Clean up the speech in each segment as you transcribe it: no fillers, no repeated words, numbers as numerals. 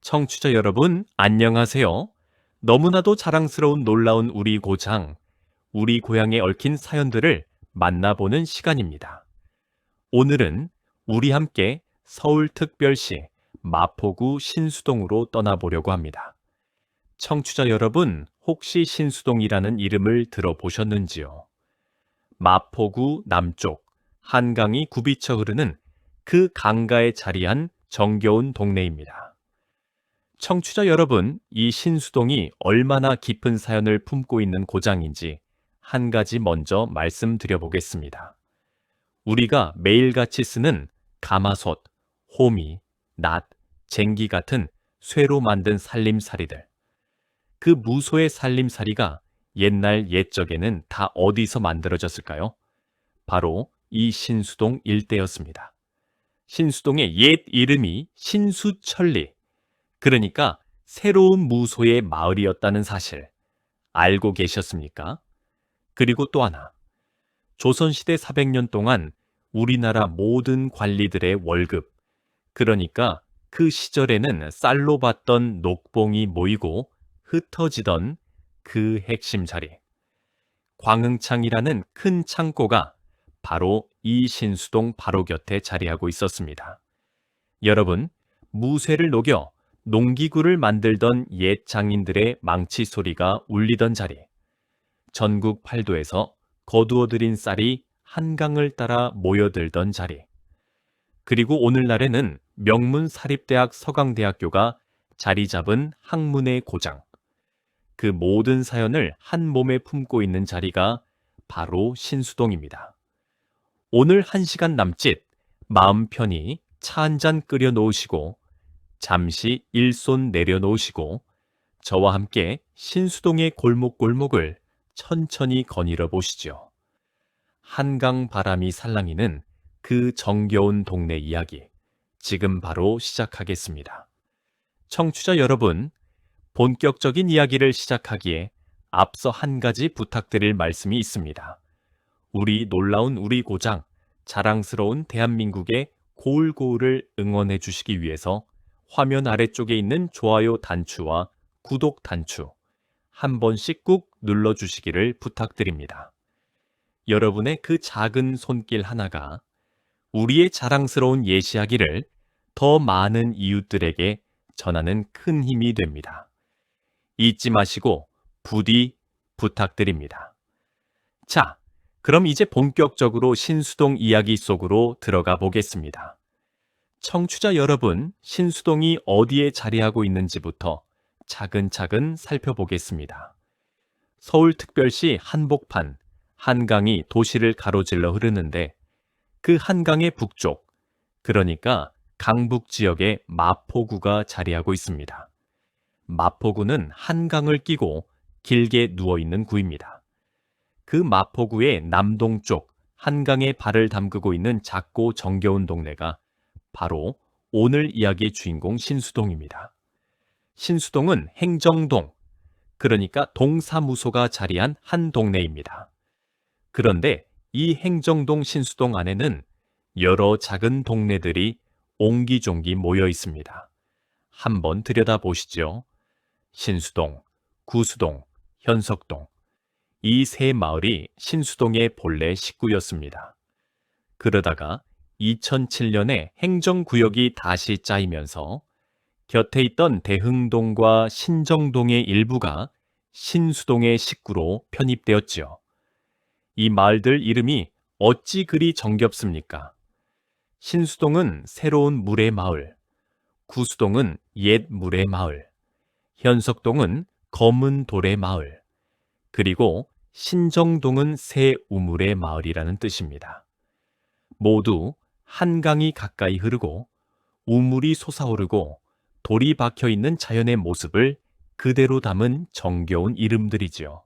청취자 여러분, 안녕하세요. 너무나도 자랑스러운 놀라운 우리 고장, 우리 고향에 얽힌 사연들을 만나보는 시간입니다. 오늘은 우리 함께 서울특별시 마포구 신수동으로 떠나보려고 합니다. 청취자 여러분, 혹시 신수동이라는 이름을 들어보셨는지요? 마포구 남쪽 한강이 굽이쳐 흐르는 그 강가에 자리한 정겨운 동네입니다. 청취자 여러분, 이 신수동이 얼마나 깊은 사연을 품고 있는 고장인지 한 가지 먼저 말씀드려 보겠습니다. 우리가 매일같이 쓰는 가마솥, 호미, 낫, 쟁기 같은 쇠로 만든 살림살이들. 그 무소의 살림살이가 옛날 옛적에는 다 어디서 만들어졌을까요? 바로 이 신수동 일대였습니다. 신수동의 옛 이름이 신수천리. 그러니까 새로운 무소의 마을이었다는 사실 알고 계셨습니까? 그리고 또 하나, 조선시대 400년 동안 우리나라 모든 관리들의 월급, 그러니까 그 시절에는 쌀로 받던 녹봉이 모이고 흩어지던 그 핵심 자리, 광흥창이라는 큰 창고가 바로 이 신수동 바로 곁에 자리하고 있었습니다. 여러분, 무쇠를 녹여 농기구를 만들던 옛 장인들의 망치 소리가 울리던 자리, 전국 팔도에서 거두어들인 쌀이 한강을 따라 모여들던 자리, 그리고 오늘날에는 명문사립대학 서강대학교가 자리 잡은 학문의 고장, 그 모든 사연을 한 몸에 품고 있는 자리가 바로 신수동입니다. 오늘 1시간 남짓 마음 편히 차 한 잔 끓여 놓으시고 잠시 일손 내려놓으시고 저와 함께 신수동의 골목골목을 천천히 거닐어 보시죠. 한강 바람이 살랑이는 그 정겨운 동네 이야기, 지금 바로 시작하겠습니다. 청취자 여러분, 본격적인 이야기를 시작하기에 앞서 한 가지 부탁드릴 말씀이 있습니다. 우리 놀라운 우리 고장, 자랑스러운 대한민국의 고울고울을 응원해 주시기 위해서 화면 아래쪽에 있는 좋아요 단추와 구독 단추 한 번씩 꾹 눌러주시기를 부탁드립니다. 여러분의 그 작은 손길 하나가 우리의 자랑스러운 예시하기를 더 많은 이웃들에게 전하는 큰 힘이 됩니다. 잊지 마시고 부디 부탁드립니다. 자, 그럼 이제 본격적으로 신수동 이야기 속으로 들어가 보겠습니다. 청취자 여러분, 신수동이 어디에 자리하고 있는지부터 차근차근 살펴보겠습니다. 서울특별시 한복판, 한강이 도시를 가로질러 흐르는데 그 한강의 북쪽, 그러니까 강북 지역에 마포구가 자리하고 있습니다. 마포구는 한강을 끼고 길게 누워있는 구입니다. 그 마포구의 남동쪽 한강에 발을 담그고 있는 작고 정겨운 동네가 바로 오늘 이야기의 주인공 신수동입니다. 신수동은 행정동, 그러니까 동사무소가 자리한 한 동네입니다. 그런데 이 행정동 신수동 안에는 여러 작은 동네들이 옹기종기 모여 있습니다. 한번 들여다보시죠. 신수동, 구수동, 현석동, 이 세 마을이 신수동의 본래 식구였습니다. 그러다가 2007년에 행정구역이 다시 짜이면서 곁에 있던 대흥동과 신정동의 일부가 신수동의 식구로 편입되었지요. 이 마을들 이름이 어찌 그리 정겹습니까? 신수동은 새로운 물의 마을, 구수동은 옛 물의 마을, 현석동은 검은 돌의 마을, 그리고 신정동은 새 우물의 마을이라는 뜻입니다. 모두 한강이 가까이 흐르고 우물이 솟아오르고 돌이 박혀 있는 자연의 모습을 그대로 담은 정겨운 이름들이지요.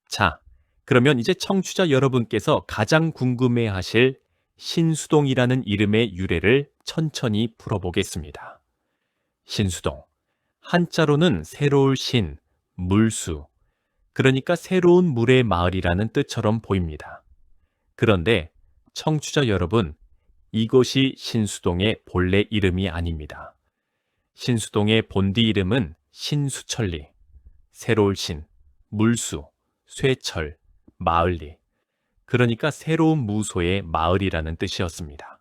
자, 그러면 이제 청취자 여러분께서 가장 궁금해하실 신수동이라는 이름의 유래를 천천히 풀어보겠습니다. 신수동, 한자로는 새로울 신, 물수, 그러니까 새로운 물의 마을이라는 뜻처럼 보입니다. 그런데 청취자 여러분, 이것이 신수동의 본래 이름이 아닙니다. 신수동의 본디 이름은 신수천리, 새로울 신, 물수, 쇠철, 마을리. 그러니까 새로운 무소의 마을이라는 뜻이었습니다.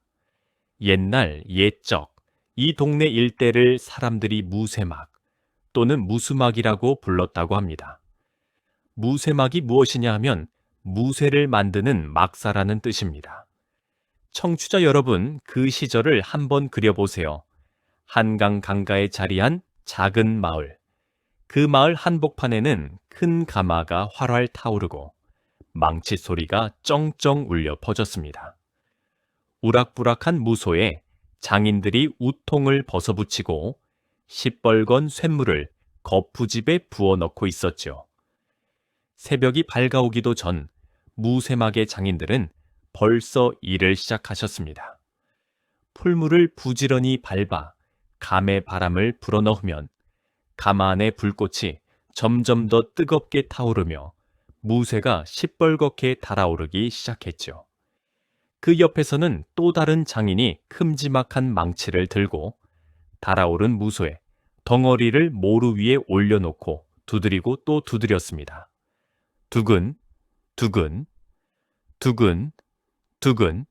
옛날, 옛적, 이 동네 일대를 사람들이 무쇠막 또는 무수막이라고 불렀다고 합니다. 무쇠막이 무엇이냐 하면 무쇠를 만드는 막사라는 뜻입니다. 청취자 여러분, 그 시절을 한번 그려보세요. 한강 강가에 자리한 작은 마을. 그 마을 한복판에는 큰 가마가 활활 타오르고 망치 소리가 쩡쩡 울려 퍼졌습니다. 우락부락한 무소에 장인들이 우통을 벗어붙이고 시뻘건 쇳물을 거푸집에 부어넣고 있었죠. 새벽이 밝아오기도 전 무쇠막의 장인들은 벌써 일을 시작하셨습니다. 풀물을 부지런히 밟아 감의 바람을 불어넣으면 가마 안의 불꽃이 점점 더 뜨겁게 타오르며 무쇠가 시뻘겋게 달아오르기 시작했죠. 그 옆에서는 또 다른 장인이 큼지막한 망치를 들고 달아오른 무쇠에 덩어리를 모루 위에 올려놓고 두드리고 또 두드렸습니다. 두근, 두근, 두근, 두근.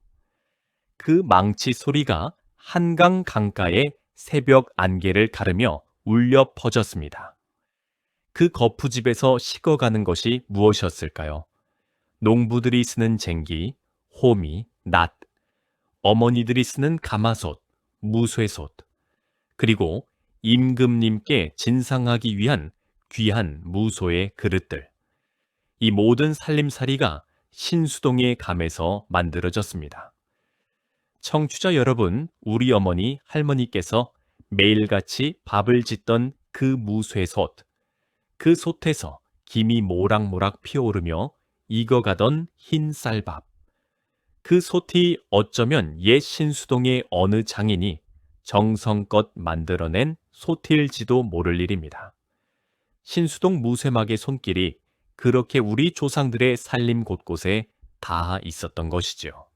그 망치 소리가 한강 강가의 새벽 안개를 가르며 울려 퍼졌습니다. 그 거푸집에서 식어가는 것이 무엇이었을까요? 농부들이 쓰는 쟁기, 호미, 낫, 어머니들이 쓰는 가마솥, 무쇠솥, 그리고 임금님께 진상하기 위한 귀한 무소의 그릇들. 이 모든 살림살이가 신수동의 감에서 만들어졌습니다. 청취자 여러분, 우리 어머니, 할머니께서 매일같이 밥을 짓던 그 무쇠솥, 그 솥에서 김이 모락모락 피어오르며 익어가던 흰 쌀밥, 그 솥이 어쩌면 옛 신수동의 어느 장인이 정성껏 만들어낸 솥일지도 모를 일입니다. 신수동 무쇠막의 손길이 그렇게 우리 조상들의 살림 곳곳에 다 있었던 것이죠.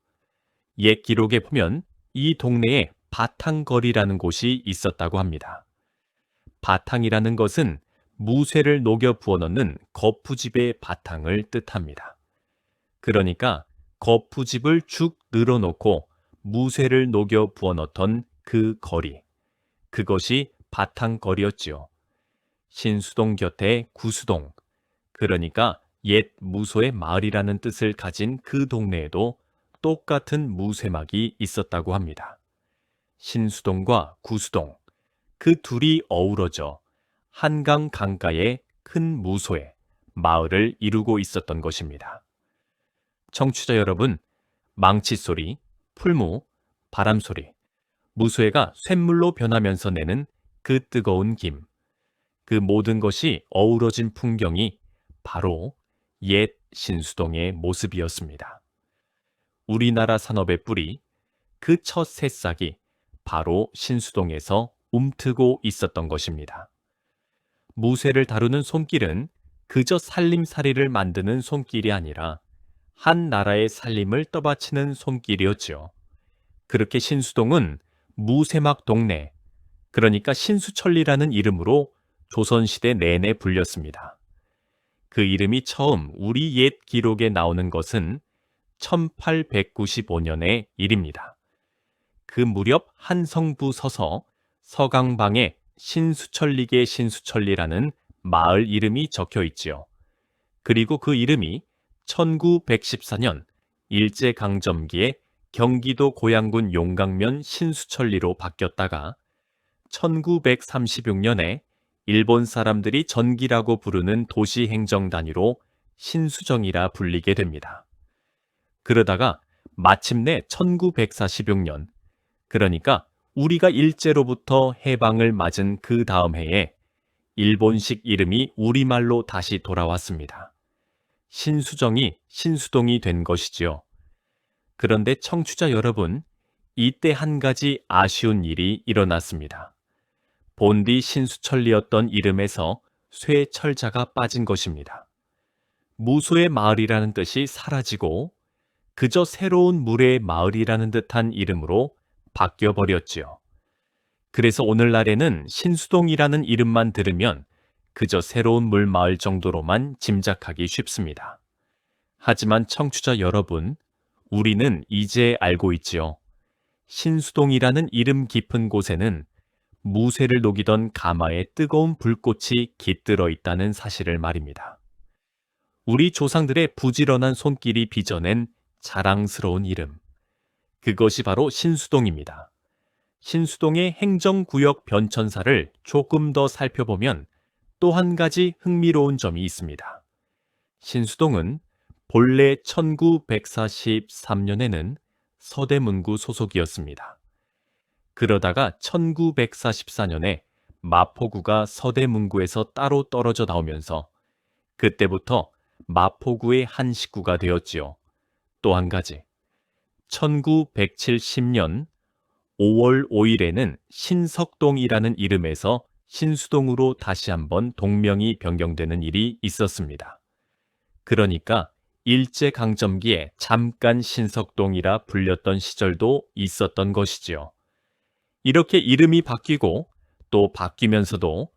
옛 기록에 보면 이 동네에 바탕거리라는 곳이 있었다고 합니다. 바탕이라는 것은 무쇠를 녹여 부어넣는 거푸집의 바탕을 뜻합니다. 그러니까 거푸집을 쭉 늘어놓고 무쇠를 녹여 부어넣던 그 거리, 그것이 바탕거리였지요. 신수동 곁에 구수동, 그러니까 옛 무소의 마을이라는 뜻을 가진 그 동네에도 똑같은 무쇠막이 있었다고 합니다. 신수동과 구수동, 그 둘이 어우러져 한강 강가의 큰 무소에 마을을 이루고 있었던 것입니다. 청취자 여러분, 망치소리, 풀무, 바람소리, 무쇠가 쇳물로 변하면서 내는 그 뜨거운 김, 그 모든 것이 어우러진 풍경이 바로 옛 신수동의 모습이었습니다. 우리나라 산업의 뿌리, 그 첫 새싹이 바로 신수동에서 움트고 있었던 것입니다. 무쇠를 다루는 손길은 그저 살림살이를 만드는 손길이 아니라 한 나라의 살림을 떠받치는 손길이었죠. 그렇게 신수동은 무쇠막 동네, 그러니까 신수천리라는 이름으로 조선시대 내내 불렸습니다. 그 이름이 처음 우리 옛 기록에 나오는 것은 1895년의 일입니다. 그 무렵 한성부 서서 서강방에 신수천리계 신수천리라는 마을 이름이 적혀 있지요. 그리고 그 이름이 1914년 일제강점기에 경기도 고양군 용강면 신수천리로 바뀌었다가 1936년에 일본 사람들이 전기라고 부르는 도시 행정 단위로 신수정이라 불리게 됩니다. 그러다가 마침내 1946년, 그러니까 우리가 일제로부터 해방을 맞은 그 다음 해에 일본식 이름이 우리말로 다시 돌아왔습니다. 신수정이 신수동이 된 것이지요. 그런데 청취자 여러분, 이때 한 가지 아쉬운 일이 일어났습니다. 본디 신수천리였던 이름에서 쇠철자가 빠진 것입니다. 무소의 마을이라는 뜻이 사라지고 그저 새로운 물의 마을이라는 듯한 이름으로 바뀌어버렸지요. 그래서 오늘날에는 신수동이라는 이름만 들으면 그저 새로운 물마을 정도로만 짐작하기 쉽습니다. 하지만 청취자 여러분, 우리는 이제 알고 있지요. 신수동이라는 이름 깊은 곳에는 무쇠를 녹이던 가마에 뜨거운 불꽃이 깃들어 있다는 사실을 말입니다. 우리 조상들의 부지런한 손길이 빚어낸 자랑스러운 이름. 그것이 바로 신수동입니다. 신수동의 행정구역 변천사를 조금 더 살펴보면 또 한 가지 흥미로운 점이 있습니다. 신수동은 본래 1943년에는 서대문구 소속이었습니다. 그러다가 1944년에 마포구가 서대문구에서 따로 떨어져 나오면서 그때부터 마포구의 한 식구가 되었지요. 또 한 가지, 1970년 5월 5일에는 신석동이라는 이름에서 신수동으로 다시 한번 동명이 변경되는 일이 있었습니다. 그러니까 일제강점기에 잠깐 신석동이라 불렸던 시절도 있었던 것이지요. 이렇게 이름이 바뀌고 또 바뀌면서도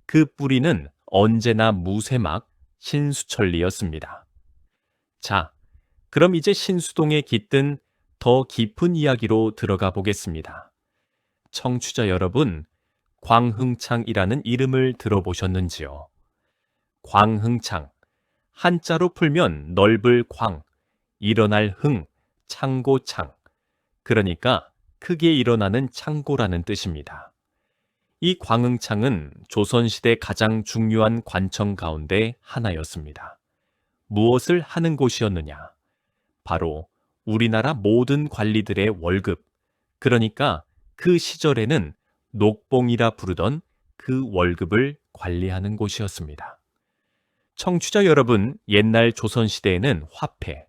그 뿌리는 언제나 무쇠막 신수천리였습니다. 자, 그럼 이제 신수동에 깃든 더 깊은 이야기로 들어가 보겠습니다. 청취자 여러분, 광흥창이라는 이름을 들어보셨는지요? 광흥창, 한자로 풀면 넓을 광, 일어날 흥, 창고창. 그러니까 크게 일어나는 창고라는 뜻입니다. 이 광흥창은 조선시대 가장 중요한 관청 가운데 하나였습니다. 무엇을 하는 곳이었느냐? 바로 우리나라 모든 관리들의 월급, 그러니까 그 시절에는 녹봉이라 부르던 그 월급을 관리하는 곳이었습니다. 청취자 여러분, 옛날 조선시대에는 화폐,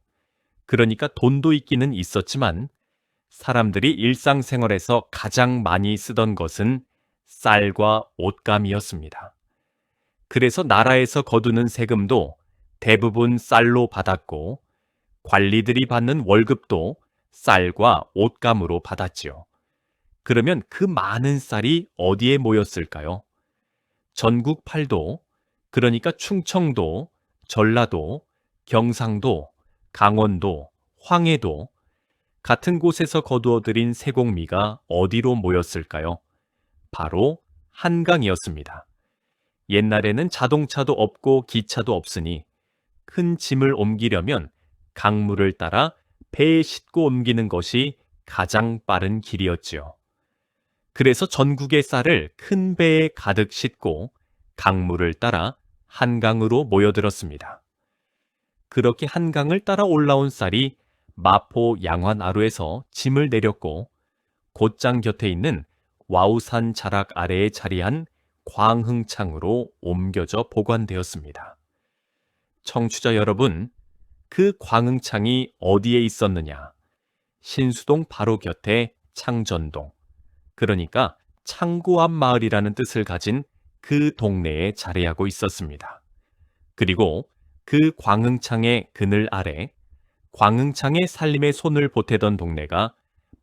그러니까 돈도 있기는 있었지만 사람들이 일상생활에서 가장 많이 쓰던 것은 쌀과 옷감이었습니다. 그래서 나라에서 거두는 세금도 대부분 쌀로 받았고 관리들이 받는 월급도 쌀과 옷감으로 받았지요. 그러면 그 많은 쌀이 어디에 모였을까요? 전국 8도, 그러니까 충청도, 전라도, 경상도, 강원도, 황해도 같은 곳에서 거두어들인 세곡미가 어디로 모였을까요? 바로 한강이었습니다. 옛날에는 자동차도 없고 기차도 없으니 큰 짐을 옮기려면 강물을 따라 배에 싣고 옮기는 것이 가장 빠른 길이었지요. 그래서 전국의 쌀을 큰 배에 가득 싣고 강물을 따라 한강으로 모여들었습니다. 그렇게 한강을 따라 올라온 쌀이 마포 양환아루에서 짐을 내렸고 곧장 곁에 있는 와우산 자락 아래에 자리한 광흥창으로 옮겨져 보관되었습니다. 청취자 여러분, 그 광흥창이 어디에 있었느냐? 신수동 바로 곁에 창전동, 그러니까 창고 앞 마을이라는 뜻을 가진 그 동네에 자리하고 있었습니다. 그리고 그 광흥창의 그늘 아래 광흥창의 살림에 손을 보태던 동네가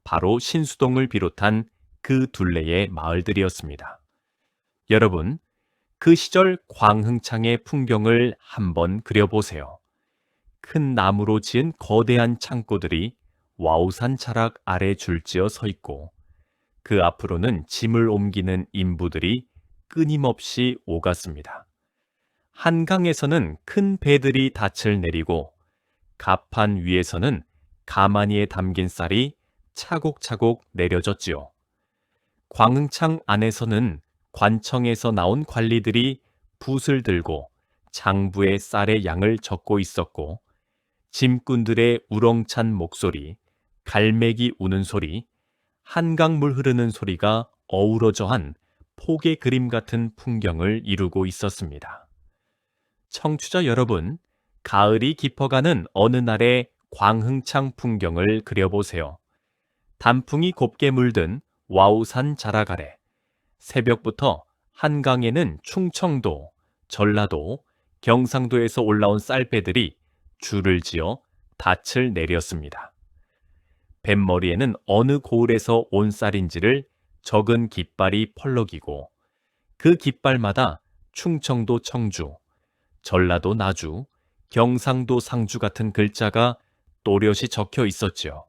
바로 신수동을 비롯한 그 둘레의 마을들이었습니다. 여러분, 그 시절 광흥창의 풍경을 한번 그려보세요. 큰 나무로 지은 거대한 창고들이 와우산 자락 아래 줄지어 서 있고 그 앞으로는 짐을 옮기는 인부들이 끊임없이 오갔습니다. 한강에서는 큰 배들이 닻을 내리고 갑판 위에서는 가마니에 담긴 쌀이 차곡차곡 내려졌지요. 광흥창 안에서는 관청에서 나온 관리들이 붓을 들고 장부의 쌀의 양을 적고 있었고 짐꾼들의 우렁찬 목소리, 갈매기 우는 소리, 한강물 흐르는 소리가 어우러져한 폭의 그림 같은 풍경을 이루고 있었습니다. 청취자 여러분, 가을이 깊어가는 어느 날의 광흥창 풍경을 그려보세요. 단풍이 곱게 물든 와우산 자락 아래 새벽부터 한강에는 충청도, 전라도, 경상도에서 올라온 쌀배들이 줄을 지어 닻을 내렸습니다. 뱃머리에는 어느 고을에서 온 쌀인지를 적은 깃발이 펄럭이고 그 깃발마다 충청도 청주, 전라도 나주, 경상도 상주 같은 글자가 또렷이 적혀 있었지요.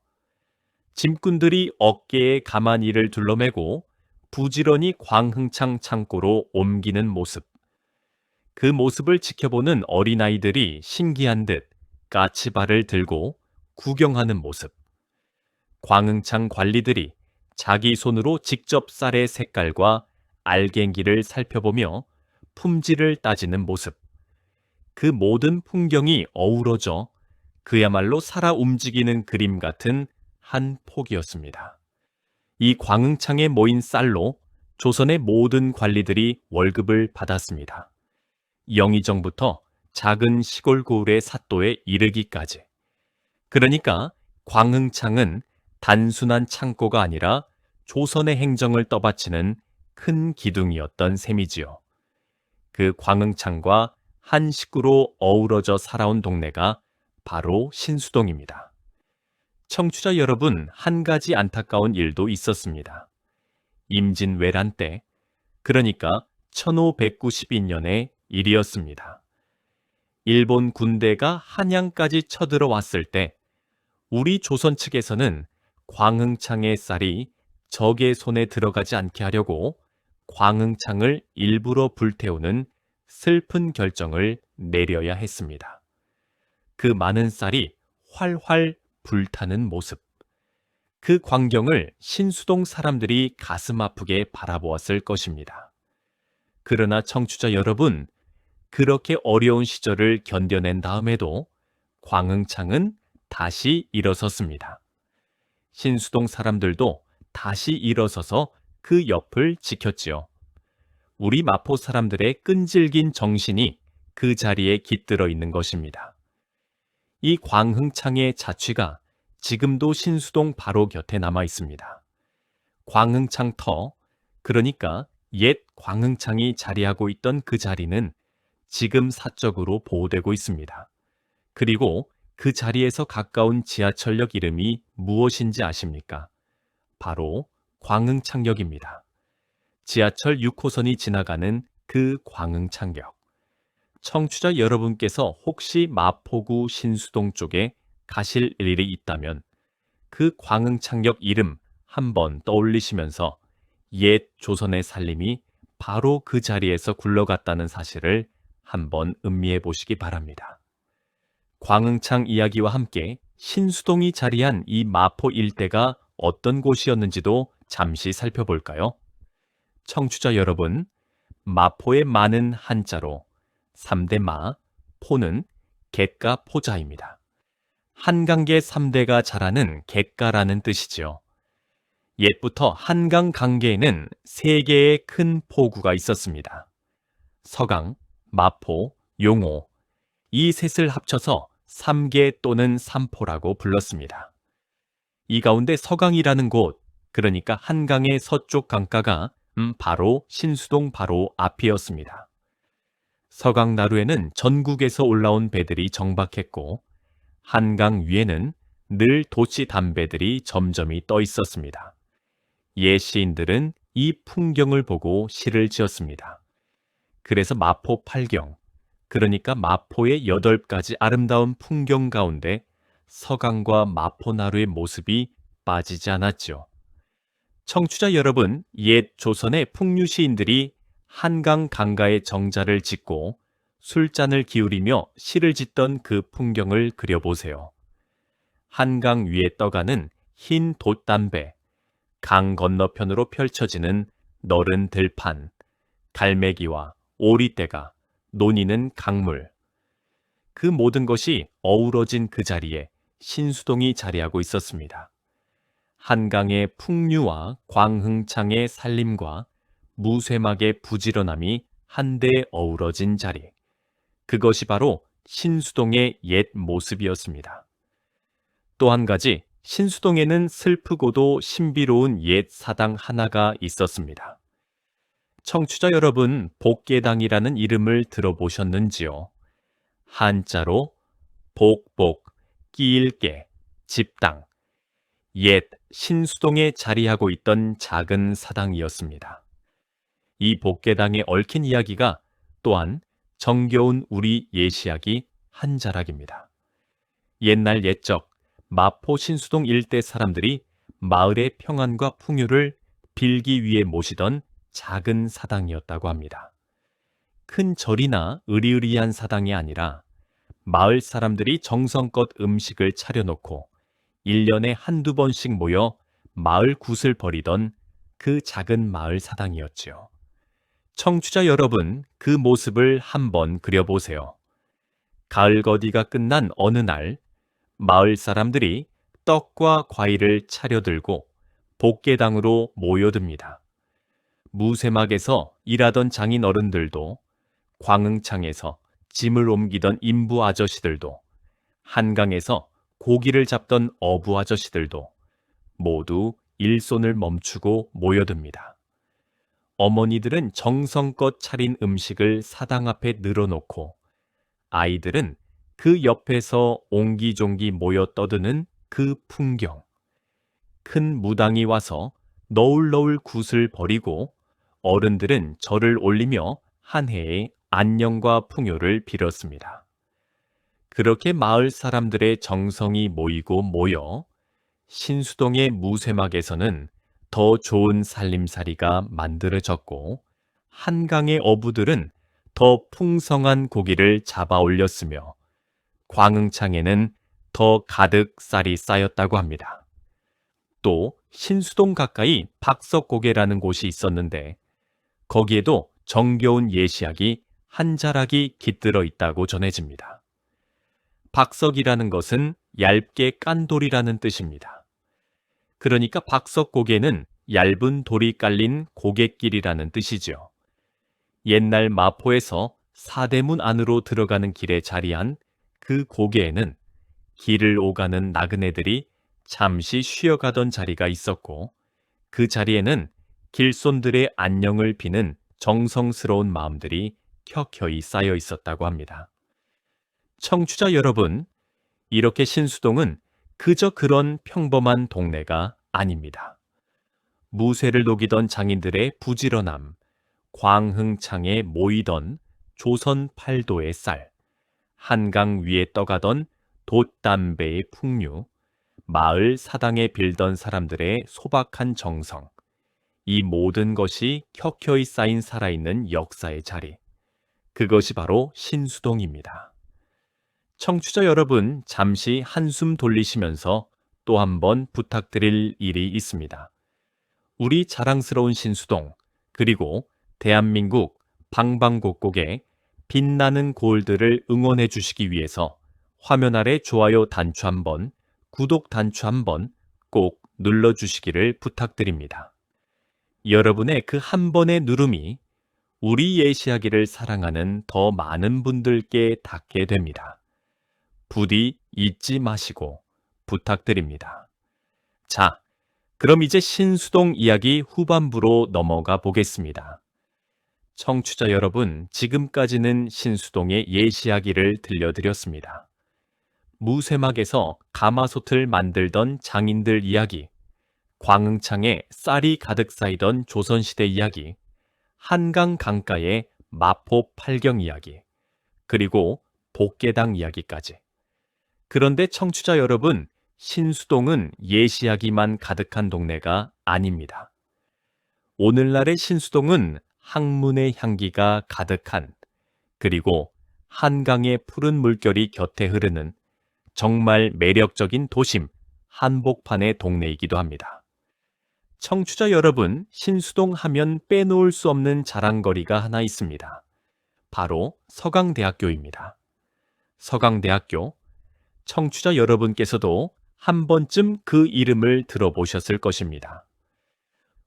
짐꾼들이 어깨에 가마니를 둘러매고 부지런히 광흥창 창고로 옮기는 모습. 그 모습을 지켜보는 어린아이들이 신기한 듯 까치발을 들고 구경하는 모습. 광흥창 관리들이 자기 손으로 직접 쌀의 색깔과 알갱기를 살펴보며 품질을 따지는 모습. 그 모든 풍경이 어우러져 그야말로 살아 움직이는 그림 같은 한 폭이었습니다. 이 광흥창에 모인 쌀로 조선의 모든 관리들이 월급을 받았습니다. 영의정부터 작은 시골 고을의 사또에 이르기까지. 그러니까 광흥창은 단순한 창고가 아니라 조선의 행정을 떠받치는 큰 기둥이었던 셈이지요. 그 광흥창과 한 식구로 어우러져 살아온 동네가 바로 신수동입니다. 청취자 여러분, 한 가지 안타까운 일도 있었습니다. 임진왜란 때, 그러니까 1592년의 일이었습니다. 일본 군대가 한양까지 쳐들어왔을 때 우리 조선 측에서는 광흥창의 쌀이 적의 손에 들어가지 않게 하려고 광흥창을 일부러 불태우는 슬픈 결정을 내려야 했습니다. 그 많은 쌀이 활활 불타는 모습. 그 광경을 신수동 사람들이 가슴 아프게 바라보았을 것입니다. 그러나 청취자 여러분, 그렇게 어려운 시절을 견뎌낸 다음에도 광흥창은 다시 일어섰습니다. 신수동 사람들도 다시 일어서서 그 옆을 지켰지요. 우리 마포 사람들의 끈질긴 정신이 그 자리에 깃들어 있는 것입니다. 이 광흥창의 자취가 지금도 신수동 바로 곁에 남아 있습니다. 광흥창터, 그러니까 옛 광흥창이 자리하고 있던 그 자리는 지금 사적으로 보호되고 있습니다. 그리고 그 자리에서 가까운 지하철역 이름이 무엇인지 아십니까? 바로 광흥창역입니다. 지하철 6호선이 지나가는 그 광흥창역. 청취자 여러분께서 혹시 마포구 신수동 쪽에 가실 일이 있다면 그 광흥창역 이름 한번 떠올리시면서 옛 조선의 살림이 바로 그 자리에서 굴러갔다는 사실을 한번 음미해 보시기 바랍니다. 광흥창 이야기와 함께 신수동이 자리한 이 마포 일대가 어떤 곳이었는지도 잠시 살펴볼까요? 청취자 여러분, 마포의 마는 한자로 3대 마, 포는 갯가 포자입니다. 한강계 3대가 자라는 갯가라는 뜻이지요. 옛부터 한강 강계에는 3개의 큰 포구가 있었습니다. 서강, 마포, 용호, 이 셋을 합쳐서 3개 또는 삼포라고 불렀습니다. 이 가운데 서강이라는 곳, 그러니까 한강의 서쪽 강가가 바로 신수동 바로 앞이었습니다. 서강 나루에는 전국에서 올라온 배들이 정박했고 한강 위에는 늘 도치 담배들이 점점이 떠 있었습니다. 옛 시인들은 이 풍경을 보고 시를 지었습니다. 그래서 마포 팔경, 그러니까 마포의 8가지 아름다운 풍경 가운데 서강과 마포나루의 모습이 빠지지 않았죠. 청취자 여러분, 옛 조선의 풍류 시인들이 한강 강가에 정자를 짓고 술잔을 기울이며 시를 짓던 그 풍경을 그려보세요. 한강 위에 떠가는 흰 돛담배, 강 건너편으로 펼쳐지는 너른 들판, 갈매기와 오리떼가 논이는 강물. 그 모든 것이 어우러진 그 자리에 신수동이 자리하고 있었습니다. 한강의 풍류와 광흥창의 살림과 무쇠막의 부지런함이 한데 어우러진 자리. 그것이 바로 신수동의 옛 모습이었습니다. 또 한 가지, 신수동에는 슬프고도 신비로운 옛 사당 하나가 있었습니다. 청취자 여러분, 복계당이라는 이름을 들어보셨는지요? 한자로 복복, 끼일계, 집당. 옛 신수동에 자리하고 있던 작은 사당이었습니다. 이 복계당에 얽힌 이야기가 또한 정겨운 우리 예시하기 한 자락입니다. 옛날 옛적 마포 신수동 일대 사람들이 마을의 평안과 풍요를 빌기 위해 모시던 작은 사당이었다고 합니다. 큰 절이나 으리으리한 사당이 아니라 마을 사람들이 정성껏 음식을 차려놓고 1년에 한두 번씩 모여 마을 굿을 벌이던 그 작은 마을 사당이었지요. 청취자 여러분, 그 모습을 한번 그려보세요. 가을 거디가 끝난 어느 날, 마을 사람들이 떡과 과일을 차려들고 복계당으로 모여듭니다. 무쇠막에서 일하던 장인 어른들도, 광흥창에서 짐을 옮기던 인부 아저씨들도, 한강에서 고기를 잡던 어부 아저씨들도 모두 일손을 멈추고 모여듭니다. 어머니들은 정성껏 차린 음식을 사당 앞에 늘어놓고 아이들은 그 옆에서 옹기종기 모여 떠드는 그 풍경. 큰 무당이 와서 너울너울 굿을 벌이고 어른들은 절을 올리며 한 해의 안녕과 풍요를 빌었습니다. 그렇게 마을 사람들의 정성이 모이고 모여 신수동의 무쇠막에서는 더 좋은 살림살이가 만들어졌고 한강의 어부들은 더 풍성한 고기를 잡아 올렸으며 광흥창에는 더 가득 쌀이 쌓였다고 합니다. 또 신수동 가까이 박석고개라는 곳이 있었는데 거기에도 정겨운 예시학이 한 자락이 깃들어 있다고 전해집니다. 박석이라는 것은 얇게 깐 돌이라는 뜻입니다. 그러니까 박석고개는 얇은 돌이 깔린 고갯길이라는 뜻이죠. 옛날 마포에서 사대문 안으로 들어가는 길에 자리한 그 고개에는 길을 오가는 나그네들이 잠시 쉬어가던 자리가 있었고 그 자리에는 길손들의 안녕을 비는 정성스러운 마음들이 켜켜이 쌓여 있었다고 합니다. 청취자 여러분, 이렇게 신수동은 그저 그런 평범한 동네가 아닙니다. 무쇠를 녹이던 장인들의 부지런함, 광흥창에 모이던 조선 팔도의 쌀, 한강 위에 떠가던 돛담배의 풍류, 마을 사당에 빌던 사람들의 소박한 정성, 이 모든 것이 켜켜이 쌓인 살아있는 역사의 자리, 그것이 바로 신수동입니다. 청취자 여러분, 잠시 한숨 돌리시면서 또 한 번 부탁드릴 일이 있습니다. 우리 자랑스러운 신수동, 그리고 대한민국 방방곡곡의 빛나는 골들을 응원해 주시기 위해서 화면 아래 좋아요 단추 한번, 구독 단추 한번 꼭 눌러주시기를 부탁드립니다. 여러분의 그 한 번의 누름이 우리 예시하기를 사랑하는 더 많은 분들께 닿게 됩니다. 부디 잊지 마시고 부탁드립니다. 자, 그럼 이제 신수동 이야기 후반부로 넘어가 보겠습니다. 청취자 여러분, 지금까지는 신수동의 예시하기를 들려드렸습니다. 무쇠막에서 가마솥을 만들던 장인들 이야기, 광흥창에 쌀이 가득 쌓이던 조선시대 이야기, 한강 강가의 마포 팔경 이야기, 그리고 복계당 이야기까지. 그런데 청취자 여러분, 신수동은 예시하기만 가득한 동네가 아닙니다. 오늘날의 신수동은 학문의 향기가 가득한, 그리고 한강의 푸른 물결이 곁에 흐르는 정말 매력적인 도심, 한복판의 동네이기도 합니다. 청취자 여러분, 신수동 하면 빼놓을 수 없는 자랑거리가 하나 있습니다. 바로 서강대학교입니다. 서강대학교, 청취자 여러분께서도 한 번쯤 그 이름을 들어보셨을 것입니다.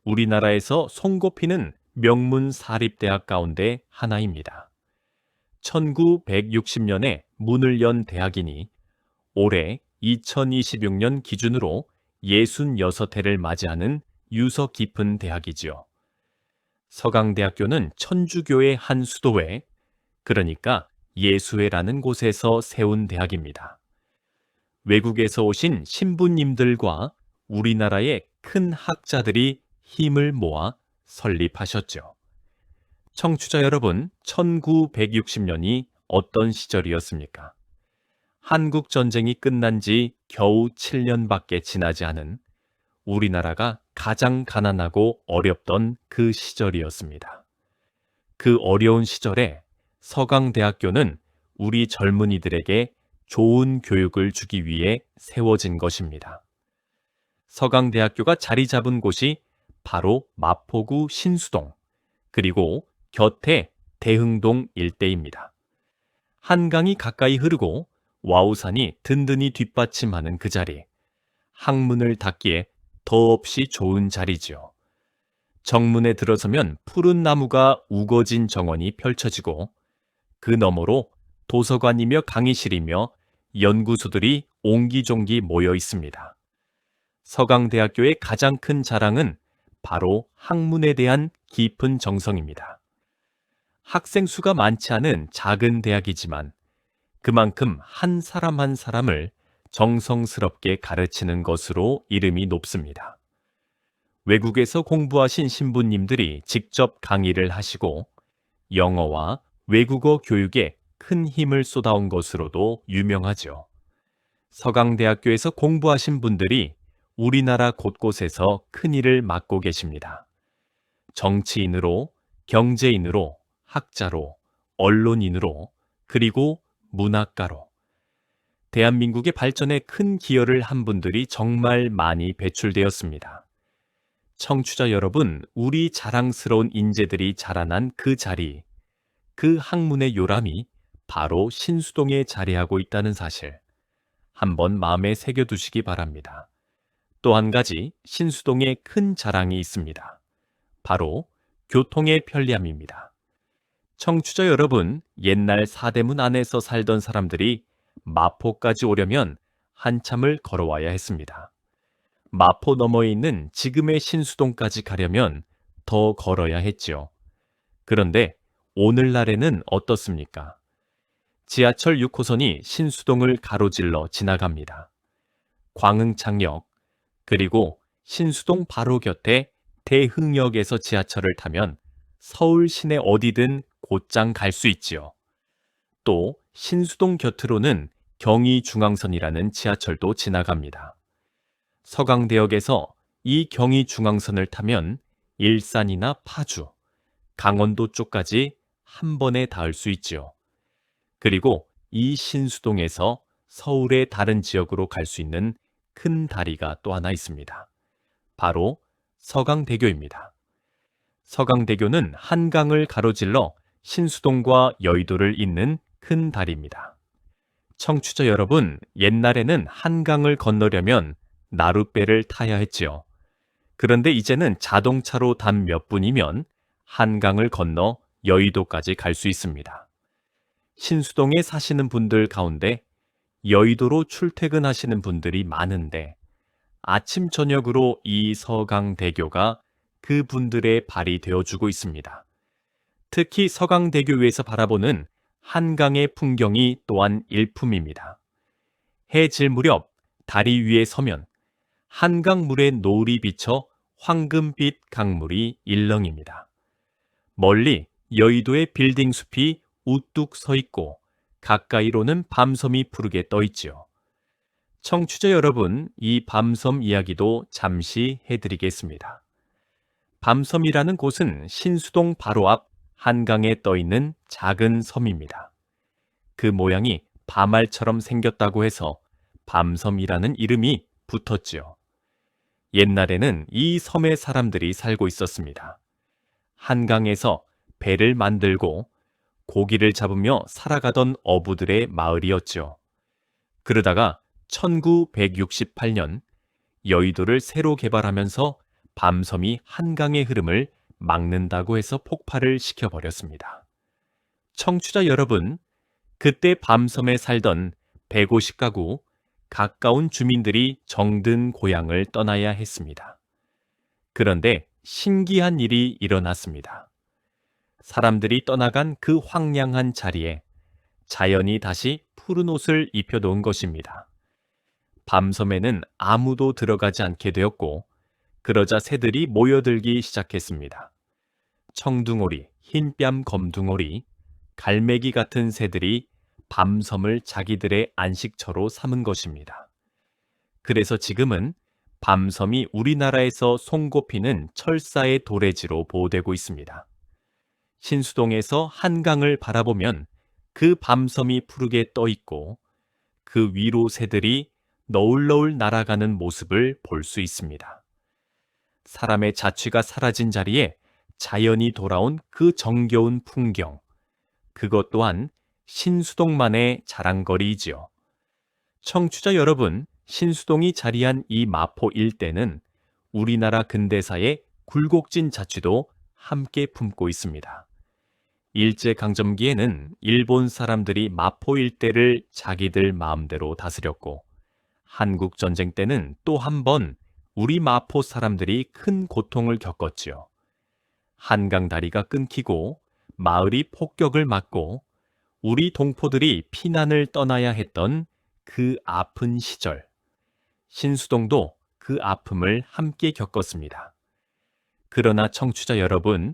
우리나라에서 손꼽히는 명문 사립대학 가운데 하나입니다. 1960년에 문을 연 대학이니 올해 2026년 기준으로 66회를 맞이하는 유서 깊은 대학이지요. 서강대학교는 천주교의 한 수도회, 그러니까 예수회라는 곳에서 세운 대학입니다. 외국에서 오신 신부님들과 우리나라의 큰 학자들이 힘을 모아 설립하셨죠. 청취자 여러분, 1960년이 어떤 시절이었습니까? 한국 전쟁이 끝난 지 겨우 7년밖에 지나지 않은 우리나라가 가장 가난하고 어렵던 그 시절이었습니다. 그 어려운 시절에 서강대학교는 우리 젊은이들에게 좋은 교육을 주기 위해 세워진 것입니다. 서강대학교가 자리 잡은 곳이 바로 마포구 신수동, 그리고 곁에 대흥동 일대입니다. 한강이 가까이 흐르고 와우산이 든든히 뒷받침하는 그 자리, 학문을 닫기에 더없이 좋은 자리지요. 정문에 들어서면 푸른 나무가 우거진 정원이 펼쳐지고 그 너머로 도서관이며 강의실이며 연구소들이 옹기종기 모여 있습니다. 서강대학교의 가장 큰 자랑은 바로 학문에 대한 깊은 정성입니다. 학생 수가 많지 않은 작은 대학이지만 그만큼 한 사람 한 사람을 정성스럽게 가르치는 것으로 이름이 높습니다. 외국에서 공부하신 신부님들이 직접 강의를 하시고 영어와 외국어 교육에 큰 힘을 쏟아온 것으로도 유명하죠. 서강대학교에서 공부하신 분들이 우리나라 곳곳에서 큰 일을 맡고 계십니다. 정치인으로, 경제인으로, 학자로, 언론인으로, 그리고 문학가로. 대한민국의 발전에 큰 기여를 한 분들이 정말 많이 배출되었습니다. 청취자 여러분, 우리 자랑스러운 인재들이 자라난 그 자리, 그 학문의 요람이 바로 신수동에 자리하고 있다는 사실, 한번 마음에 새겨두시기 바랍니다. 또 한 가지 신수동에 큰 자랑이 있습니다. 바로 교통의 편리함입니다. 청취자 여러분, 옛날 사대문 안에서 살던 사람들이 마포까지 오려면 한참을 걸어와야 했습니다. 마포 너머에 있는 지금의 신수동까지 가려면 더 걸어야 했지요. 그런데 오늘날에는 어떻습니까? 지하철 6호선이 신수동을 가로질러 지나갑니다. 광흥창역, 그리고 신수동 바로 곁에 대흥역에서 지하철을 타면 서울 시내 어디든 곧장 갈 수 있지요. 또 신수동 곁으로는 경의중앙선이라는 지하철도 지나갑니다. 서강대역에서 이 경의중앙선을 타면 일산이나 파주, 강원도 쪽까지 한 번에 닿을 수 있지요. 그리고 이 신수동에서 서울의 다른 지역으로 갈 수 있는 큰 다리가 또 하나 있습니다. 바로 서강대교입니다. 서강대교는 한강을 가로질러 신수동과 여의도를 잇는 큰 다리입니다. 청취자 여러분, 옛날에는 한강을 건너려면 나룻배를 타야 했지요. 그런데 이제는 자동차로 단 몇 분이면 한강을 건너 여의도까지 갈 수 있습니다. 신수동에 사시는 분들 가운데 여의도로 출퇴근하시는 분들이 많은데 아침 저녁으로 이 서강대교가 그 분들의 발이 되어주고 있습니다. 특히 서강대교 위에서 바라보는 한강의 풍경이 또한 일품입니다. 해 질 무렵 다리 위에 서면 한강물에 노을이 비쳐 황금빛 강물이 일렁입니다. 멀리 여의도의 빌딩 숲이 우뚝 서 있고 가까이로는 밤섬이 푸르게 떠 있지요. 청취자 여러분, 이 밤섬 이야기도 잠시 해드리겠습니다. 밤섬이라는 곳은 신수동 바로 앞 한강에 떠 있는 작은 섬입니다. 그 모양이 밤알처럼 생겼다고 해서 밤섬이라는 이름이 붙었지요. 옛날에는 이 섬에 사람들이 살고 있었습니다. 한강에서 배를 만들고 고기를 잡으며 살아가던 어부들의 마을이었죠. 그러다가 1968년 여의도를 새로 개발하면서 밤섬이 한강의 흐름을 막는다고 해서 폭발을 시켜버렸습니다. 청취자 여러분, 그때 밤섬에 살던 150가구 가까운 주민들이 정든 고향을 떠나야 했습니다. 그런데 신기한 일이 일어났습니다. 사람들이 떠나간 그 황량한 자리에 자연이 다시 푸른 옷을 입혀놓은 것입니다. 밤섬에는 아무도 들어가지 않게 되었고, 그러자 새들이 모여들기 시작했습니다. 청둥오리, 흰뺨 검둥오리, 갈매기 같은 새들이 밤섬을 자기들의 안식처로 삼은 것입니다. 그래서 지금은 밤섬이 우리나라에서 손꼽히는 철사의 도래지로 보호되고 있습니다. 신수동에서 한강을 바라보면 그 밤섬이 푸르게 떠 있고 그 위로 새들이 너울너울 날아가는 모습을 볼 수 있습니다. 사람의 자취가 사라진 자리에 자연이 돌아온 그 정겨운 풍경, 그것 또한 신수동만의 자랑거리이지요. 청취자 여러분, 신수동이 자리한 이 마포 일대는 우리나라 근대사의 굴곡진 자취도 함께 품고 있습니다. 일제강점기에는 일본 사람들이 마포 일대를 자기들 마음대로 다스렸고, 한국전쟁 때는 또 한 번 우리 마포 사람들이 큰 고통을 겪었지요. 한강 다리가 끊기고 마을이 폭격을 맞고 우리 동포들이 피난을 떠나야 했던 그 아픈 시절, 신수동도 그 아픔을 함께 겪었습니다. 그러나 청취자 여러분,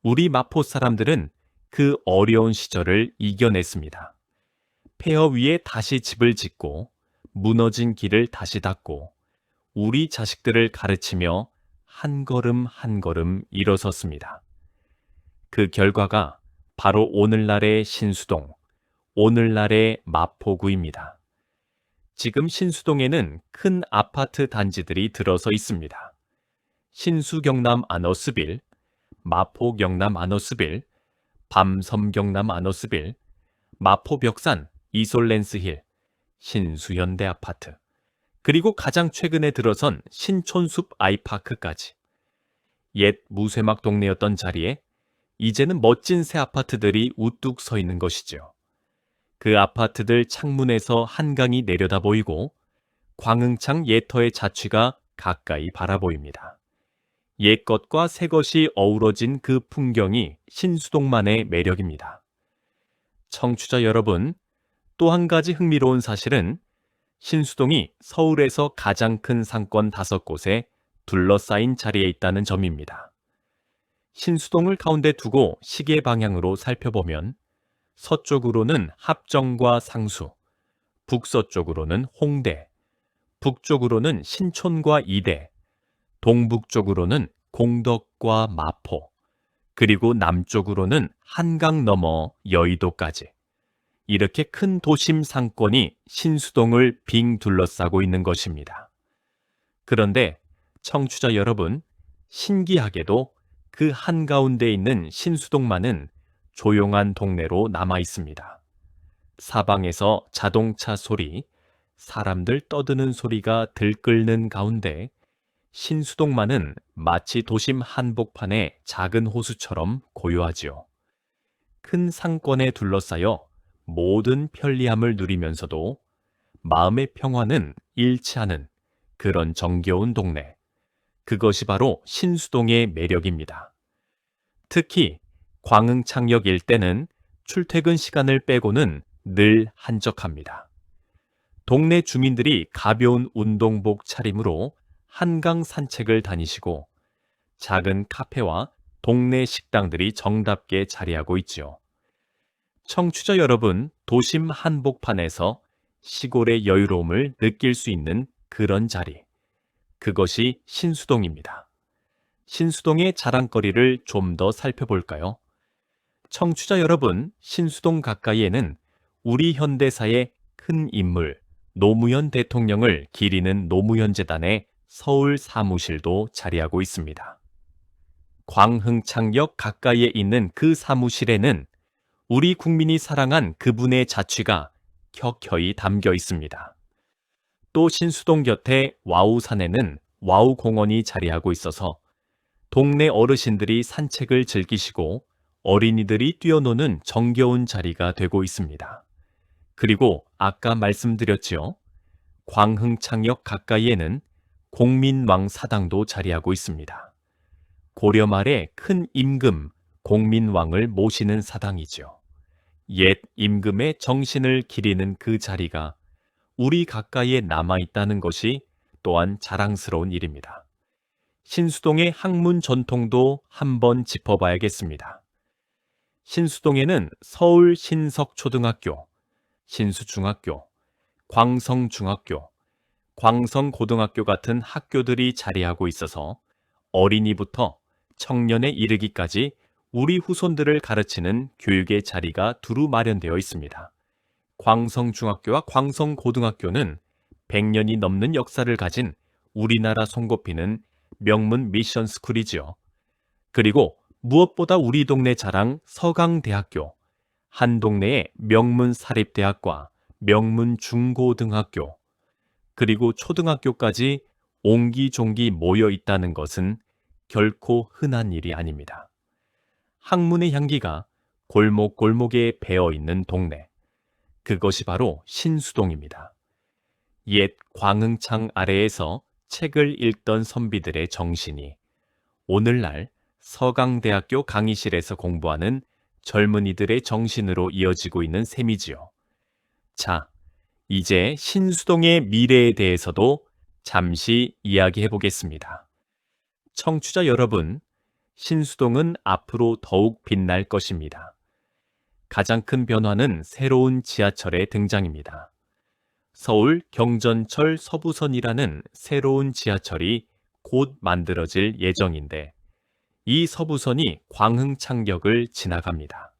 우리 마포 사람들은 그 어려운 시절을 이겨냈습니다. 폐허 위에 다시 집을 짓고 무너진 길을 다시 닦고 우리 자식들을 가르치며 한 걸음 한 걸음 일어섰습니다. 그 결과가 바로 오늘날의 신수동, 오늘날의 마포구입니다. 지금 신수동에는 큰 아파트 단지들이 들어서 있습니다. 신수 경남 아너스빌, 마포 경남 아너스빌, 밤섬 경남 아너스빌, 마포 벽산 이솔렌스힐, 신수현대 아파트, 그리고 가장 최근에 들어선 신촌숲 아이파크까지. 옛 무쇠막 동네였던 자리에 이제는 멋진 새 아파트들이 우뚝 서 있는 것이죠. 그 아파트들 창문에서 한강이 내려다 보이고 광흥창 예터의 자취가 가까이 바라보입니다. 옛것과 새것이 어우러진 그 풍경이 신수동만의 매력입니다. 청취자 여러분, 또 한 가지 흥미로운 사실은 신수동이 서울에서 가장 큰 상권 5곳에 둘러싸인 자리에 있다는 점입니다. 신수동을 가운데 두고 시계 방향으로 살펴보면 서쪽으로는 합정과 상수, 북서쪽으로는 홍대, 북쪽으로는 신촌과 이대, 동북쪽으로는 공덕과 마포, 그리고 남쪽으로는 한강 너머 여의도까지. 이렇게 큰 도심 상권이 신수동을 빙 둘러싸고 있는 것입니다. 그런데 청취자 여러분, 신기하게도 그 한가운데 있는 신수동만은 조용한 동네로 남아 있습니다. 사방에서 자동차 소리, 사람들 떠드는 소리가 들끓는 가운데 신수동만은 마치 도심 한복판의 작은 호수처럼 고요하지요. 큰 상권에 둘러싸여 모든 편리함을 누리면서도 마음의 평화는 잃지 않은 그런 정겨운 동네. 그것이 바로 신수동의 매력입니다. 특히 광흥창역 일대는 출퇴근 시간을 빼고는 늘 한적합니다. 동네 주민들이 가벼운 운동복 차림으로 한강 산책을 다니시고 작은 카페와 동네 식당들이 정답게 자리하고 있지요. 청취자 여러분, 도심 한복판에서 시골의 여유로움을 느낄 수 있는 그런 자리, 그것이 신수동입니다. 신수동의 자랑거리를 좀 더 살펴볼까요? 청취자 여러분, 신수동 가까이에는 우리 현대사의 큰 인물, 노무현 대통령을 기리는 노무현재단의 서울 사무실도 자리하고 있습니다. 광흥창역 가까이에 있는 그 사무실에는 우리 국민이 사랑한 그분의 자취가 켜켜이 담겨 있습니다. 또 신수동 곁에 와우산에는 와우공원이 자리하고 있어서 동네 어르신들이 산책을 즐기시고 어린이들이 뛰어노는 정겨운 자리가 되고 있습니다. 그리고 아까 말씀드렸지요. 광흥창역 가까이에는 공민왕사당도 자리하고 있습니다. 고려 말에 큰 임금, 공민왕을 모시는 사당이죠. 옛 임금의 정신을 기리는 그 자리가 우리 가까이에 남아있다는 것이 또한 자랑스러운 일입니다. 신수동의 학문 전통도 한번 짚어봐야겠습니다. 신수동에는 서울 신석초등학교, 신수중학교, 광성중학교, 광성고등학교 같은 학교들이 자리하고 있어서 어린이부터 청년에 이르기까지 우리 후손들을 가르치는 교육의 자리가 두루 마련되어 있습니다. 광성중학교와 광성고등학교는 100년이 넘는 역사를 가진 우리나라 손꼽히는 명문 미션스쿨이지요. 그리고 무엇보다 우리 동네 자랑 서강대학교, 한 동네에 명문 사립대학과 명문 중고등학교, 그리고 초등학교까지 옹기종기 모여 있다는 것은 결코 흔한 일이 아닙니다. 학문의 향기가 골목골목에 배어 있는 동네, 그것이 바로 신수동입니다. 옛 광흥창 아래에서 책을 읽던 선비들의 정신이 오늘날 서강대학교 강의실에서 공부하는 젊은이들의 정신으로 이어지고 있는 셈이지요. 자, 이제 신수동의 미래에 대해서도 잠시 이야기해 보겠습니다. 청취자 여러분, 신수동은 앞으로 더욱 빛날 것입니다. 가장 큰 변화는 새로운 지하철의 등장입니다. 서울 경전철 서부선이라는 새로운 지하철이 곧 만들어질 예정인데, 이 서부선이 광흥창역을 지나갑니다.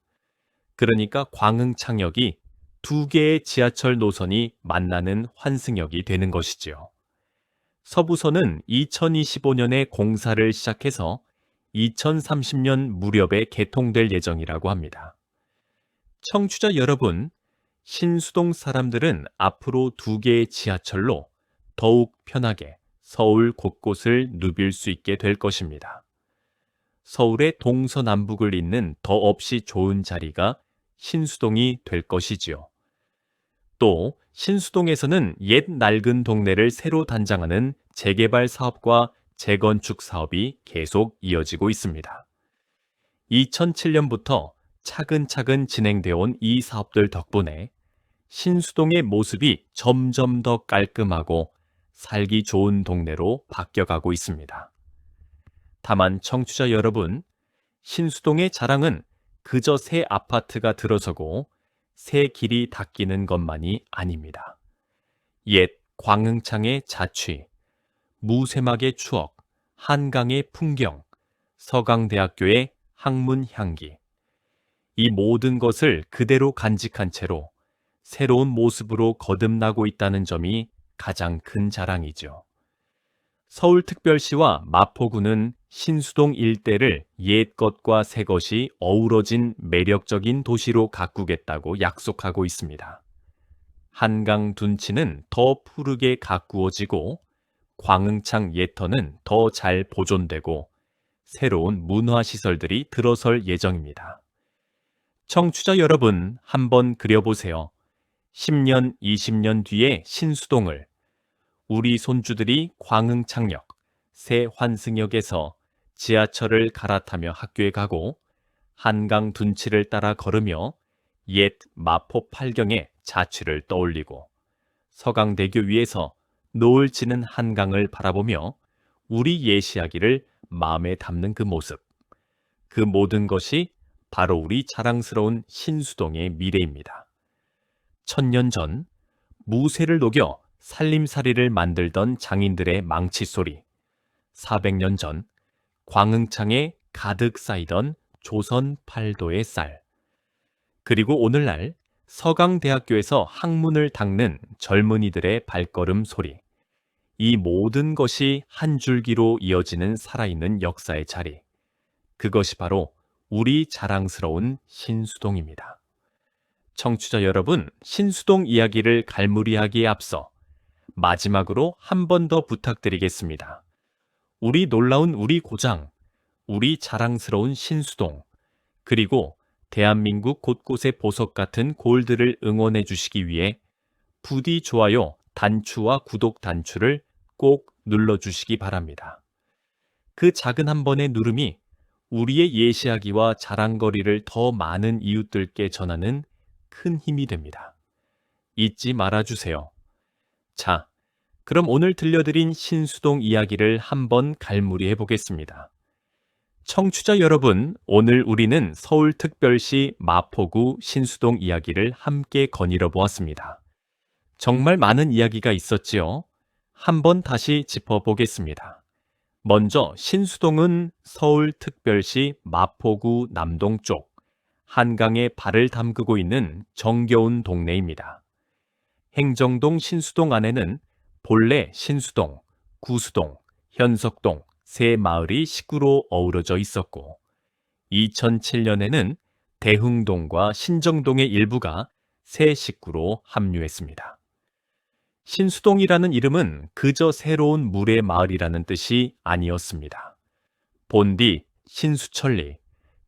그러니까 광흥창역이 두 개의 지하철 노선이 만나는 환승역이 되는 것이지요. 서부선은 2025년에 공사를 시작해서 2030년 무렵에 개통될 예정이라고 합니다. 청취자 여러분, 신수동 사람들은 앞으로 두 개의 지하철로 더욱 편하게 서울 곳곳을 누빌 수 있게 될 것입니다. 서울의 동서남북을 잇는 더없이 좋은 자리가 신수동이 될 것이지요. 또 신수동에서는 옛 낡은 동네를 새로 단장하는 재개발 사업과 재건축 사업이 계속 이어지고 있습니다. 2007년부터 차근차근 진행되어 온 이 사업들 덕분에 신수동의 모습이 점점 더 깔끔하고 살기 좋은 동네로 바뀌어가고 있습니다. 다만 청취자 여러분, 신수동의 자랑은 그저 새 아파트가 들어서고 새 길이 닦이는 것만이 아닙니다. 옛 광흥창의 자취, 무쇠막의 추억, 한강의 풍경, 서강대학교의 학문 향기, 이 모든 것을 그대로 간직한 채로 새로운 모습으로 거듭나고 있다는 점이 가장 큰 자랑이죠. 서울특별시와 마포구는 신수동 일대를 옛 것과 새 것이 어우러진 매력적인 도시로 가꾸겠다고 약속하고 있습니다. 한강 둔치는 더 푸르게 가꾸어지고 광흥창 옛터는 더 잘 보존되고 새로운 문화시설들이 들어설 예정입니다. 청취자 여러분, 한번 그려보세요. 10년, 20년 뒤에 신수동을 우리 손주들이 광흥창역, 새 환승역에서 지하철을 갈아타며 학교에 가고 한강 둔치를 따라 걸으며 옛 마포 팔경의 자취를 떠올리고 서강대교 위에서 노을 지는 한강을 바라보며 우리 예시하기를 마음에 담는 그 모습, 그 모든 것이 바로 우리 자랑스러운 신수동의 미래입니다. 1000년 전 무쇠를 녹여 살림살이를 만들던 장인들의 망치 소리, 400년 전 광흥창에 가득 쌓이던 조선 팔도의 쌀, 그리고 오늘날 서강대학교에서 학문을 닦는 젊은이들의 발걸음 소리, 이 모든 것이 한 줄기로 이어지는 살아있는 역사의 자리, 그것이 바로 우리 자랑스러운 신수동입니다. 청취자 여러분, 신수동 이야기를 갈무리하기에 앞서 마지막으로 한 번 더 부탁드리겠습니다. 우리 놀라운 우리 고장, 우리 자랑스러운 신수동, 그리고 대한민국 곳곳의 보석 같은 골들을 응원해 주시기 위해 부디 좋아요, 단추와 구독 단추를 꼭 눌러주시기 바랍니다. 그 작은 한 번의 누름이 우리의 예시하기와 자랑거리를 더 많은 이웃들께 전하는 큰 힘이 됩니다. 잊지 말아주세요. 자, 그럼 오늘 들려드린 신수동 이야기를 한번 갈무리해 보겠습니다. 청취자 여러분, 오늘 우리는 서울특별시 마포구 신수동 이야기를 함께 거닐어 보았습니다. 정말 많은 이야기가 있었지요? 한번 다시 짚어보겠습니다. 먼저 신수동은 서울특별시 마포구 남동쪽 한강에 발을 담그고 있는 정겨운 동네입니다. 행정동 신수동 안에는 본래 신수동, 구수동, 현석동 세 마을이 시구로 어우러져 있었고 2007년에는 대흥동과 신정동의 일부가 새 식구로 합류했습니다. 신수동이라는 이름은 그저 새로운 물의 마을이라는 뜻이 아니었습니다. 본디 신수천리,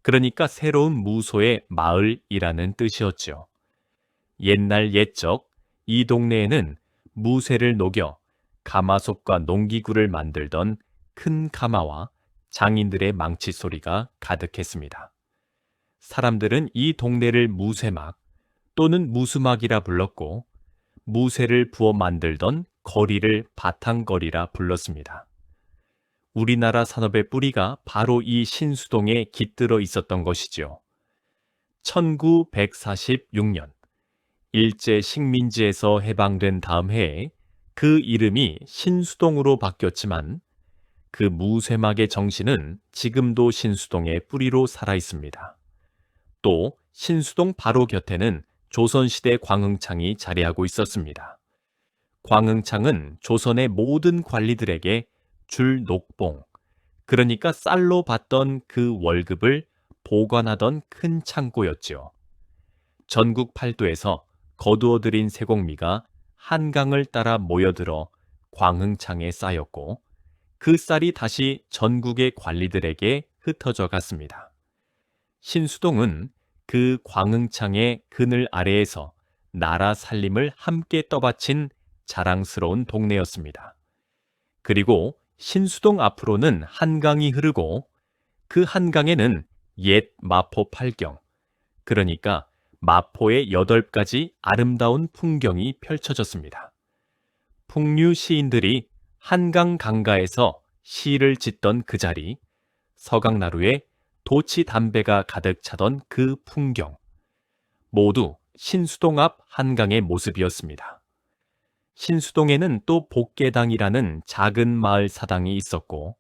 그러니까 새로운 무소의 마을이라는 뜻이었죠. 옛날 옛적 이 동네에는 무쇠를 녹여 가마솥과 농기구를 만들던 큰 가마와 장인들의 망치 소리가 가득했습니다. 사람들은 이 동네를 무쇠막 또는 무수막이라 불렀고 무쇠를 부어 만들던 거리를 바탕거리라 불렀습니다. 우리나라 산업의 뿌리가 바로 이 신수동에 깃들어 있었던 것이죠. 1946년 일제 식민지에서 해방된 다음 해에 그 이름이 신수동으로 바뀌었지만 그 무쇠막의 정신은 지금도 신수동의 뿌리로 살아 있습니다. 또 신수동 바로 곁에는 조선시대 광흥창이 자리하고 있었습니다. 광흥창은 조선의 모든 관리들에게 줄 녹봉, 그러니까 쌀로 받던 그 월급을 보관하던 큰 창고였지요. 전국 팔도에서 거두어들인 세곡미가 한강을 따라 모여들어 광흥창에 쌓였고 그 쌀이 다시 전국의 관리들에게 흩어져 갔습니다. 신수동은 그 광흥창의 그늘 아래에서 나라 살림을 함께 떠받친 자랑스러운 동네였습니다. 그리고 신수동 앞으로는 한강이 흐르고 그 한강에는 옛 마포 팔경, 그러니까 마포의 8가지 아름다운 풍경이 펼쳐졌습니다. 풍류 시인들이 한강 강가에서 시를 짓던 그 자리, 서강나루에 도치 담배가 가득 차던 그 풍경, 모두 신수동 앞 한강의 모습이었습니다. 신수동에는 또 복계당이라는 작은 마을 사당이 있었고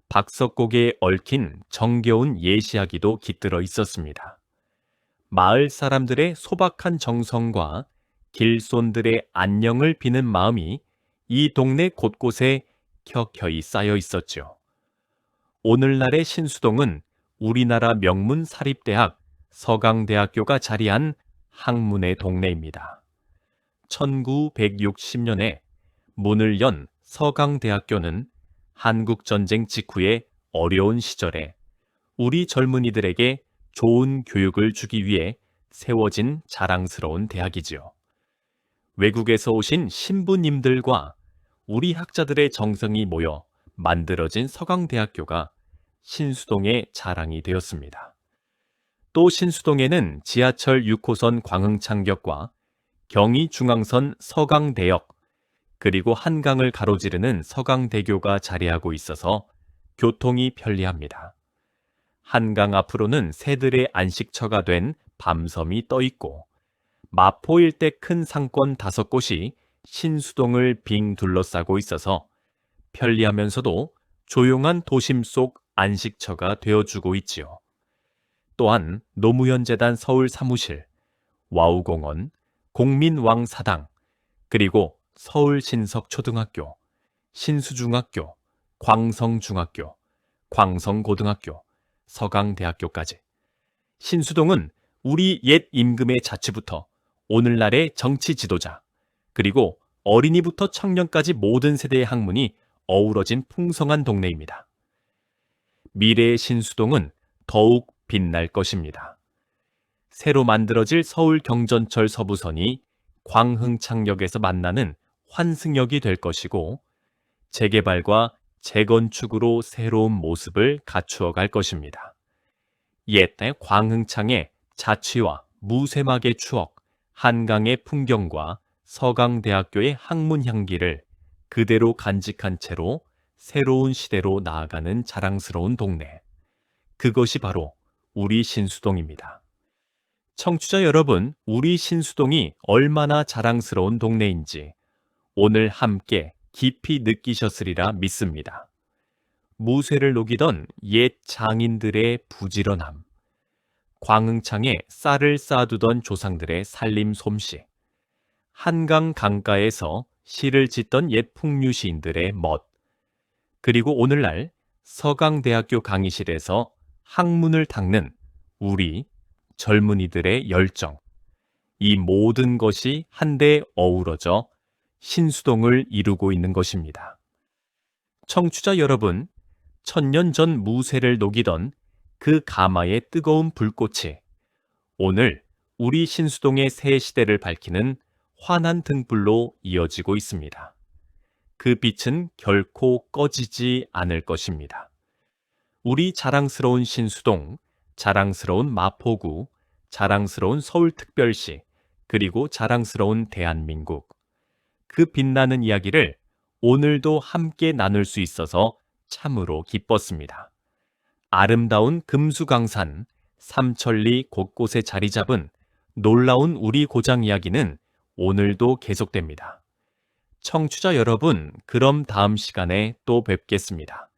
박석곡에 얽힌 정겨운 예시하기도 깃들어 있었습니다. 마을 사람들의 소박한 정성과 길손들의 안녕을 비는 마음이 이 동네 곳곳에 켜켜이 쌓여 있었죠. 오늘날의 신수동은 우리나라 명문 사립대학 서강대학교가 자리한 학문의 동네입니다. 1960년에 문을 연 서강대학교는 한국전쟁 직후의 어려운 시절에 우리 젊은이들에게 좋은 교육을 주기 위해 세워진 자랑스러운 대학이지요. 외국에서 오신 신부님들과 우리 학자들의 정성이 모여 만들어진 서강대학교가 신수동의 자랑이 되었습니다. 또 신수동에는 지하철 6호선 광흥창역과 경의중앙선 서강대역, 그리고 한강을 가로지르는 서강대교가 자리하고 있어서 교통이 편리합니다. 한강 앞으로는 새들의 안식처가 된 밤섬이 떠 있고 마포 일대 큰 상권 5곳이 신수동을 빙 둘러싸고 있어서 편리하면서도 조용한 도심 속 안식처가 되어주고 있지요. 또한 노무현재단 서울 사무실, 와우공원, 공민왕사당, 그리고 서울신석초등학교, 신수중학교, 광성중학교, 광성고등학교, 서강대학교까지. 신수동은 우리 옛 임금의 자취부터 오늘날의 정치 지도자, 그리고 어린이부터 청년까지 모든 세대의 학문이 어우러진 풍성한 동네입니다. 미래의 신수동은 더욱 빛날 것입니다. 새로 만들어질 서울경전철 서부선이 광흥창역에서 만나는 환승역이 될 것이고 재개발과 재건축으로 새로운 모습을 갖추어 갈 것입니다. 옛 광흥창의 자취와 무쇠막의 추억, 한강의 풍경과 서강대학교의 학문 향기를 그대로 간직한 채로 새로운 시대로 나아가는 자랑스러운 동네. 그것이 바로 우리 신수동입니다. 청취자 여러분, 우리 신수동이 얼마나 자랑스러운 동네인지 오늘 함께 깊이 느끼셨으리라 믿습니다. 무쇠를 녹이던 옛 장인들의 부지런함, 광흥창에 쌀을 쌓아두던 조상들의 살림 솜씨, 한강 강가에서 시를 짓던 옛 풍류 시인들의 멋, 그리고 오늘날 서강대학교 강의실에서 학문을 닦는 우리 젊은이들의 열정, 이 모든 것이 한데 어우러져 신수동을 이루고 있는 것입니다. 청취자 여러분, 1000년 전 무쇠를 녹이던 그 가마의 뜨거운 불꽃이 오늘 우리 신수동의 새 시대를 밝히는 환한 등불로 이어지고 있습니다. 그 빛은 결코 꺼지지 않을 것입니다. 우리 자랑스러운 신수동, 자랑스러운 마포구, 자랑스러운 서울특별시, 그리고 자랑스러운 대한민국. 그 빛나는 이야기를 오늘도 함께 나눌 수 있어서 참으로 기뻤습니다. 아름다운 금수강산, 삼천리 곳곳에 자리 잡은 놀라운 우리 고장 이야기는 오늘도 계속됩니다. 청취자 여러분, 그럼 다음 시간에 또 뵙겠습니다.